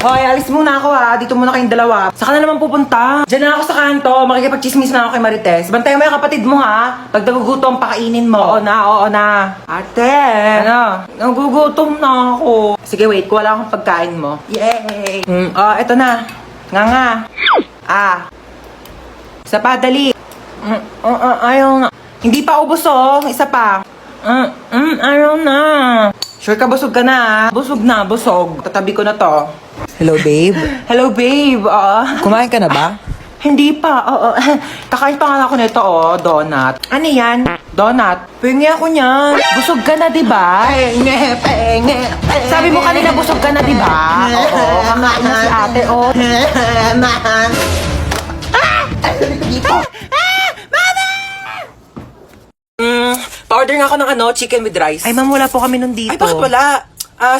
Hoy, alis muna ako ha. Dito muna kayong dalawa. Saka na naman pupunta. Diyan na ako sa kanto. Makikipag-chismis na ako kay Marites. Bantayan mo yung kapatid mo ha. Pag nagugutom, pakainin mo. Oo na. Ate! Ano? Nagugutom na ako. Sige, wait. Wala akong pagkain mo. Yay! Eto na. Nga. Isa pa, dali. Ayaw na. Hindi pa ubos oh. Isa pa. Ayaw na. Sure ka, busog ka na ha? Busog na, busog. Tatabi ko na to. Hello, babe. Hello, babe. Kumain ka na ba? Hindi pa. Kakain pa nga ako nito, donut. Ano yan? Donut. Pengi ako niyan. Busog ka na, diba? Penge. Sabi mo kanina busog ka na, diba? Oo, kakain na si ate, Dito. Pa-order nga ako ng chicken with rice. Ay, ma'am, wala po kami nun dito. Ay, bakit wala?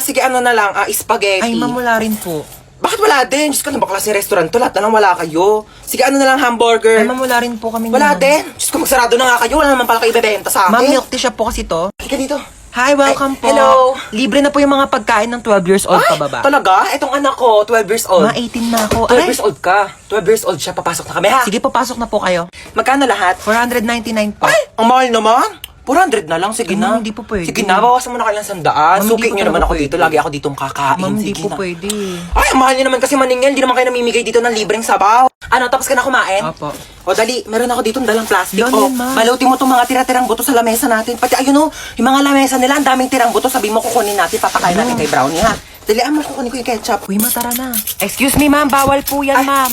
Sige, na lang, spaghetti. Ay, ma'am, wala rin po. Bakit wala din? Diyos ko, bakla si restaurant to. Lahat na lang wala kayo. Sige, na lang, hamburger. Ay, ma'am, wala rin po kami Wala nun. din. Diyos ko, magsarado na nga kayo. Wala naman pala kayo ibebenta sa akin. Ma'am, milk tea shop po kasi to. Halika dito. Hi, welcome po. hello. Libre na po yung mga pagkain ng 12 years old pababa. Talaga? Etong anak ko, 12 years old. Ma, 18 na ako. 12 years old ka. 12 years old siya. Papasok na kami, ha? Sige po, pasok na po kayo. Magkano lahat? 499 po. Ay, ang mahal naman. 400 na lang, sige Ay, na. ma'am, hindi po pwede. Sige na, bawasan mo na kailang 100. Ma'am, Suki hindi po nyo naman talaga ako pwede. dito. Lagi ako ditong kakain. Ma'am, hindi Sige po na. pwede. Ay, ang mahal nyo naman kasi maningil. Hindi naman kayo namimigay dito ng libreng sabaw. Ano, tapos ka na kumain? Opo. O dali, meron ako dito dalang plastic. Yan, yan, ma'am. Balutin mo itong mga tira-tirang buto sa lamesa natin. Pati ayun yung mga lamesa nila, ang daming tirang buto. Sabi mo kukunin natin, papakain natin kay Brownie, ha? Dali, mo kukunin ko yung ketchup. Uy, matara na. Excuse me, ma'am. Bawal po yan, Ay. ma'am.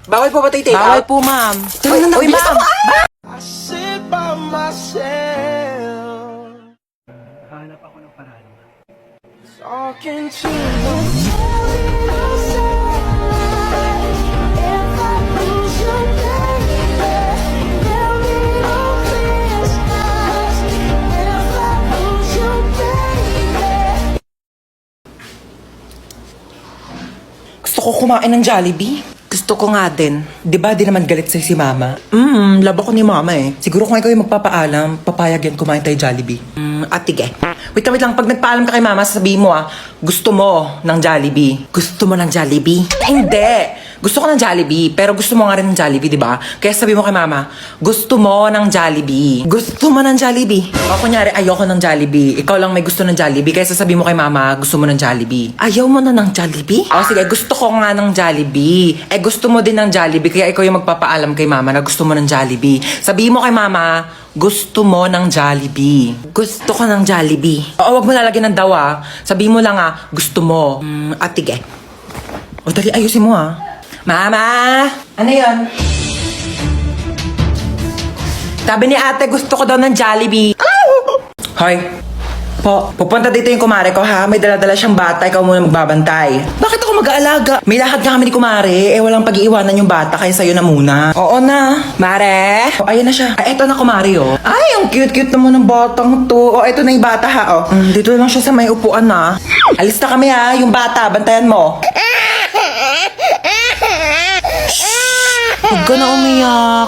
Bawal po ba tayo take Bawal out? po, ma'am. Tara na, Uy, bilis ma'am. ako, I sit by myself, talking to Gusto ko kumain ng Jollibee. Gusto ko nga din. Di ba di naman galit sa'yo si Mama? Labo ko ni Mama eh. Siguro kung ikaw yung magpapaalam, papayag yan kumain tayo Jollibee. Tige. Wait lang. Pag nagpaalam ka kay Mama, sasabihin mo gusto mo ng Jollibee. Gusto mo ng Jollibee? Hindi. Gusto ko ng Jollibee, pero gusto mo nga rin ng Jollibee, di ba? Kaya sabi mo kay Mama, gusto mo ng Jollibee. Gusto mo ng Jollibee. O kunyari, ayoko ng Jollibee. Ikaw lang may gusto ng Jollibee, kaya sasabi mo kay Mama, gusto mo ng Jollibee. Ayaw mo na ng Jollibee? O sige, gusto ko nga ng Jollibee. Gusto mo din ng Jollibee, kaya ikaw yung magpapaalam kay Mama na gusto mo ng Jollibee. Sabihin mo kay Mama, gusto mo ng Jollibee. Gusto ko ng Jollibee. Oo, wag mo lalagyan ng dawa. Sabihin mo lang gusto mo. Tige. O dali, ayusin mo Mama! Ano yon? Sabi ni ate, gusto ko daw ng Jollibee. Hoy. Pupunta dito yung kumare ko ha. May dala-dala siyang bata, ikaw muna magbabantay. Bakit ako mag-aalaga? May lakad nga kami ni kumare. Walang pag-iiwanan yung bata, kaya sa'yo na muna. Oo na. Mare? Ayan na siya. Eto na kumare Ay, ang cute-cute naman ng batang to. Eto na yung bata ha dito lang siya sa may upuan na. Alis na kami ha. Yung bata, bantayan mo. Huwag ka na umiyak.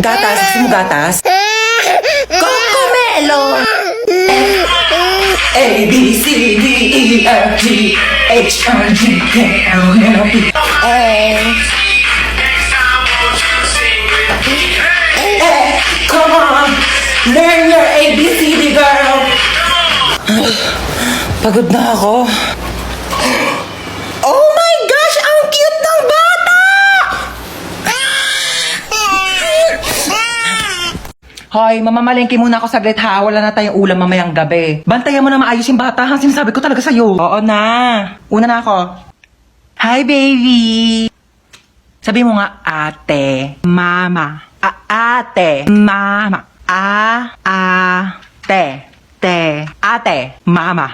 Gatas. Gusto mo gatas? Cocomelon! A, B, C, D, E, F, G, H, I, J, K, L, M, N, P, come on! Learn your ABCD, girl! Pagod na ako. Oh my gosh! Ang cute ng bata! Hoy, mamamalengke muna ako saglit ha. Wala na tayong ulam mamayang gabi. Bantayan mo na maayos yung bata ha. Sinasabi ko talaga sa'yo. Oo na. Una na ako. Hi, baby. Sabi mo nga, ate, mama. Ate, mama. Ate. Ate, mama.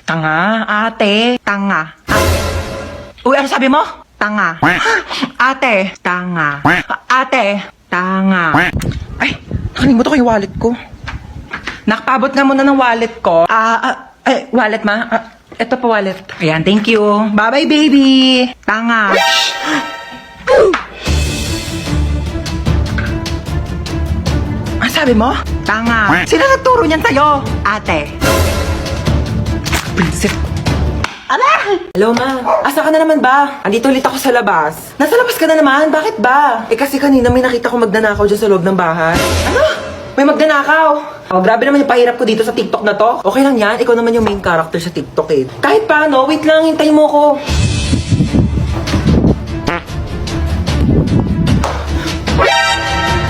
Tanga, ate, tanga. Uy, ano sabi mo? Tanga. Ate, tanga. Ate, tanga. Ay, nakalimutan ko yung wallet ko. Nakapabot nga muna ng wallet ko. Wallet ma? Ito pa wallet. Ayan, thank you. Bye-bye, baby. Tanga. Ang sabi mo? Tanga. Sino nagturo niyan sa'yo? Ate. Prinsip. Hello, ma. Asa ka na naman ba? Andito ulit ako sa labas. Nasa labas ka na naman? Bakit ba? Eh kasi kanina may nakita ko magnanakaw dyan sa loob ng bahay. Ano? May magnanakaw? Oh, grabe naman yung pahirap ko dito sa TikTok na to. Okay lang yan. Ikaw naman yung main character sa TikTok eh. Kahit paano, wait lang. Hintayin mo ko.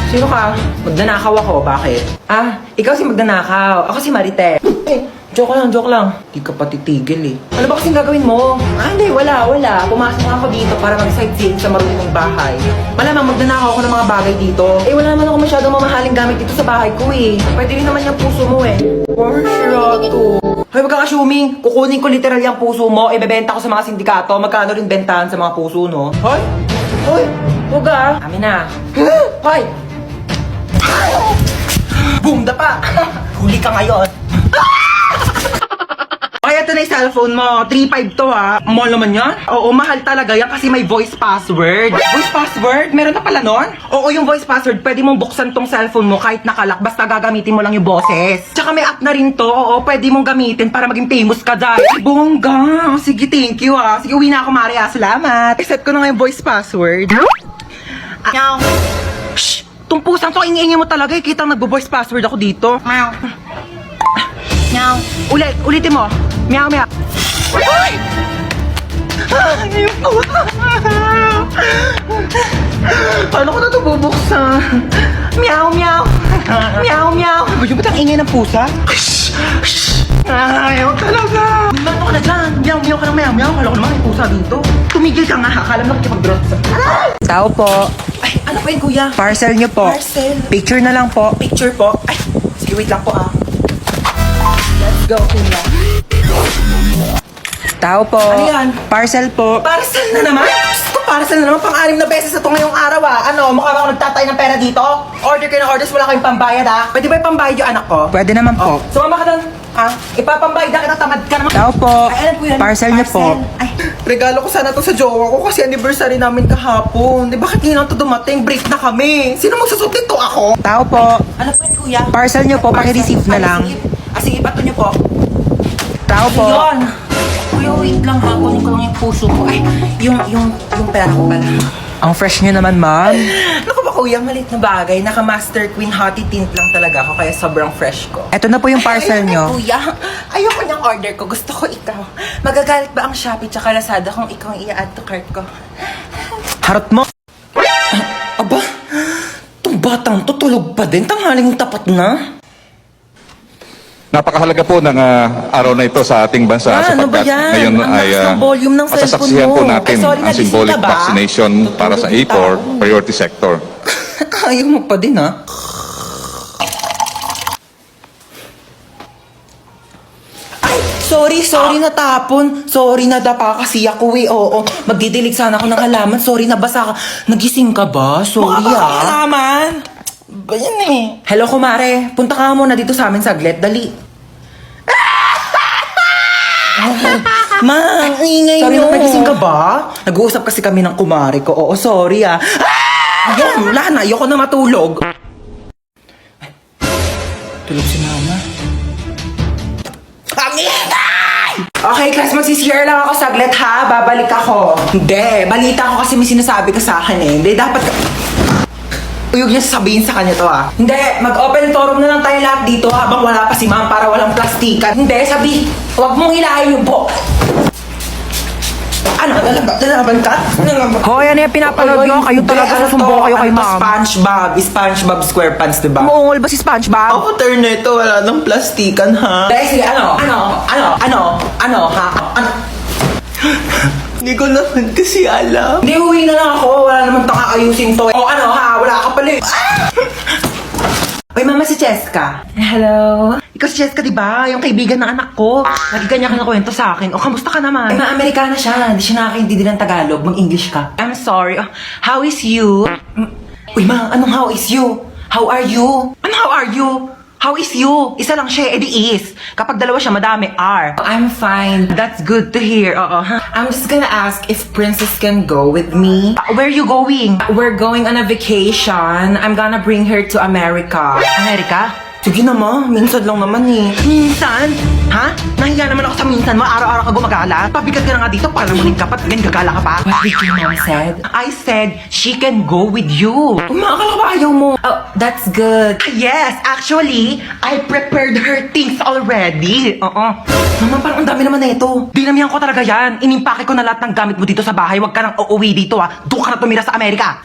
Sino ka? Magnanakaw ako. Bakit? Ah, ikaw si magnanakaw. Ako si Marite. Eh, joke lang, joke lang. Di ka pa titigil eh. Ano ba kasing gagawin mo? Ah, hindi, wala. Pumasok nga ako dito para mag-sightseeing sa marunong bahay. Malamang magnanakaw ako ng mga bagay dito. Eh, wala naman ako masyadong mamahaling gamit dito sa bahay ko eh. Pwede rin naman yung puso mo eh. Porsyado. Hoy, wag kang assuming. Kukunin ko literal yung puso mo, ibebenta ko sa mga sindikato. Magkano rin bentahan sa mga puso, no? Hoy! Hoy! Huwag ah! Amin na. Hoy! Boom! Dapa! Huli ka ngayon. Okay, ito na yung cellphone mo. 3.5 to ha. Mahal naman yan? Oo, mahal talaga yan kasi may voice password. Voice password? Meron na pala nun? Oo, yung voice password, pwede mong buksan tong cellphone mo kahit nakalak. Basta gagamitin mo lang yung boses. Tsaka may app na rin to. Oo, pwede mong gamitin para maging famous ka dyan. Ay, bongga. Sige, thank you ha. Sige, uwi na ako, Maria. Salamat. I-set ko na nga yung voice password. Meow. Shh! Tong pusang to, ingay mo talaga. Kita nagbo-voice password ako dito. Meow. Meow. Ulitin mo. Meow, meow. Ay! Ayun ko. Paano ko na ito bubuksan? Meow, meow. Meow, meow. Ba't ang ingay ng pusa? Shh! Shh! Ayaw talaga. Mato ka na dyan. Meow, meow ka ng meow, meow. Kala ko naman may pusa dito. Tumigil ka nga. Akala mo nakikipag-drop sa... Tao po. Ay, ano po yun, kuya? Parcel niyo po. Parcel. Picture na lang po. Picture po. Ay, sige, wait lang po ah. Let's go, kuya. Tao po. Ano yan? Parcel po. Parcel na naman? Gusto, parcel na naman. Pang-anim na beses na ito ngayong araw ah. Ano, mukha ba ako nagtatay ng pera dito? Order kayo ng orders, wala kayong pambayad ah. Pwede ba yung pambayad yung anak ko? Pwede naman po. Sumama ka doon. Ah, ipapambayad na kita, tamad ka naman. Tao po. Ay, alam ko yan. Parcel niyo po. Ay, regalo ko sana to sa jowa ko kasi anniversary namin kahapon. Di bakit ngayon to dumating? Break na kami. Sino magsusot nito ako? Tao po. Ano po yan, kuya? Parcel niyo po, paki-receive na Ay, lang. sige. Ah, sige, pato niyo po. Tao po. Ayun. Kuya, wait lang ha. Kunin ko lang yung puso ko. Ay, yung pera ko pala. Ang fresh niyo naman, ma'am. Naku ba kuya, malit na bagay. Naka-Master Queen Hottie Tint lang talaga ako kaya sobrang fresh ko. Ito na po yung parcel Ay, niyo. kuya, ayoko niyang order ko. Gusto ko ikaw. Magagalit ba ang Shopee tsaka Lazada kung ikaw ang i-add to cart ko? Harot mo. Aba, itong batang to tulog pa din. Tanghaling tapat na. Napakahalaga po ng araw na ito sa ating bansa Ano ba sapagkat yan? ngayon Ang ay lakas ng volume ng cellphone masasaksihan mo. po natin Ay, sorry, ang nagising symbolic ka ba? vaccination para sa Tutulog A4 yung tao. priority sector. Ayaw mo pa din ha. Ay, sorry natapon. Sorry nadapa kasi ako eh. Oo, magdidilig sana ako ng halaman. Sorry nabasa ka. Nagising ka ba? Sorry ah. Halaman? Ba yan eh? Hello, kumare. Punta ka muna dito sa amin saglit. Dali. Ma, ang ingay sorry, nyo. Nagising ka ba? Nag-uusap kasi kami ng kumare ko. Oo, sorry ah. Ayun, wala na. Ayoko na matulog. Ay, tulog si mama. Ang ingay! Okay, class, magsishare lang ako saglit ha. Babalik ako. Hindi, balita ko kasi may sinasabi ka sa akin eh. Hindi, dapat ka... Uyog niya sabihin sa kanya to ah. Hindi, mag-open forum na lang tayo lahat dito habang wala pa si ma'am para walang plastikan. Hindi, sabi, huwag mong hilahin yung po. Ano? Lalaban ka? Hoy, ano yung pinapanood nyo? Kayo talaga susumbo kayo kay ma'am. SpongeBob SquarePants, diba? Umuungol ba si SpongeBob? Ako turn na ito, wala nang plastikan ha. Dahil sige, ano, ha? Hindi ko naman kasi alam. Hindi, uwi na lang ako. Wala naman tang aayusin to. O ano ha? Wala ka pala eh. Uy, mama, si Cheska. Hello. Ikaw si Cheska, diba? Yung kaibigan ng anak ko. Lagi kanya ka nakwento sa akin. O, kamusta ka naman? Eh, ma-Amerikana siya. Hindi siya nakakaintindi ng Tagalog. Mag-English ka. I'm sorry. How is you? Uy, ma, anong how is you? How are you? Ano how are you? How is you? Isa lang siya, edi is. Kapag dalawa siya, madami are. I'm fine. That's good to hear. Oo. I'm just gonna ask if Princess can go with me. Where are you going? We're going on a vacation. I'm gonna bring her to America. America? Sige na ma, minsan lang naman eh. Minsan? Ha? Nahiya naman ako sa minsan mo, araw-araw ka gumagala. Pabigat ka na nga dito, para muling ka pa, ganyan gagala ka pa. What did your mom said? I said, she can go with you. Umakala ka ba ayaw mo? Oh, that's good. Yes, actually, I prepared her things already. Oo. Naman parang ang dami naman na ito. Dinamihan ko talaga yan. Inimpake ko na lahat ng gamit mo dito sa bahay. Huwag ka nang uuwi dito ah. Doon ka na tumira sa Amerika.